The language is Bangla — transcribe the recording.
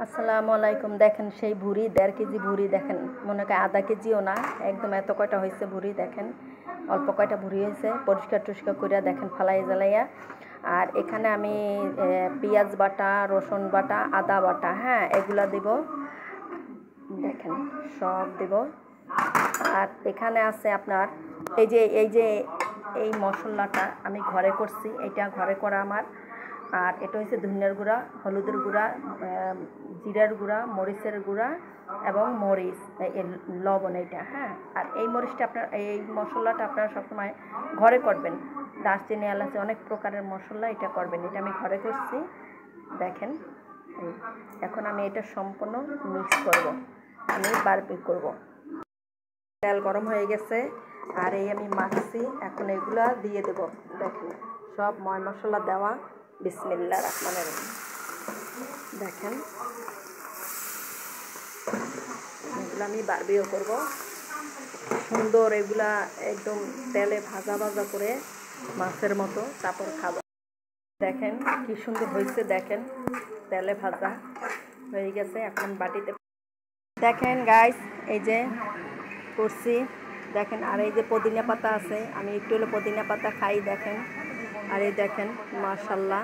আসসালামু আলাইকুম। দেখেন সেই ভুড়ি 1.5 কেজি ভুড়ি দেখেন, মনে হয় আধা কেজিও না, একদম এত কয়টা হয়েছে ভুড়ি দেখেন, অল্প কয়টা ভুড়ি হয়েছে। পরিষ্কার টরিষ্কার করে দেখেন ফালাই জ্বালাইয়া। আর এখানে আমি পেঁয়াজ বাটা, রসুন বাটা, আদা বাটা, হ্যাঁ এগুলা দেব, দেখেন সব দেব। আর এখানে আছে আপনার এই মশলাটা আমি ঘরে করছি, এটা ঘরে করা আমার। আর এটা হচ্ছে ধনিয়ার গুঁড়া, হলুদের গুঁড়া, জিরার গুঁড়া, মরিচের গুঁড়া এবং মরিচ, লবণ এইটা, হ্যাঁ। আর এই মরিচটা এই মশলাটা আপনারা সবসময় ঘরে করবেন। দারচিনি, এলাচি, অনেক প্রকারের মশলা এটা করবেন, এটা আমি ঘরে করছি দেখেন। এখন আমি এটা সম্পূর্ণ মিক্স করব, আমি বারবিকিউ করব। তেল গরম হয়ে গেছে, আর এই আমি মাখছি, এখন এগুলা দিয়ে দেব। দেখেন সব ময় মশলা দেওয়া। বিসমিল্লাহির রহমানির রহিম। দেখেন এগুলো আমি বারবিকিউ করব সুন্দর, এগুলা একদম তেলে ভাজা ভাজা করে মাছের মতো, তারপর খাবো। দেখেন কি সুন্দর হয়েছে, দেখেন তেলে ভাজা হয়ে গেছে। এখন বাটিতে দেখেন গাইস, এই যে করছি দেখেন। আর এই যে পুদিনা পাতা আছে, আমি একটু হলে পুদিনা পাতা খাই দেখেন। আর এই দেখেন মাশাআল্লাহ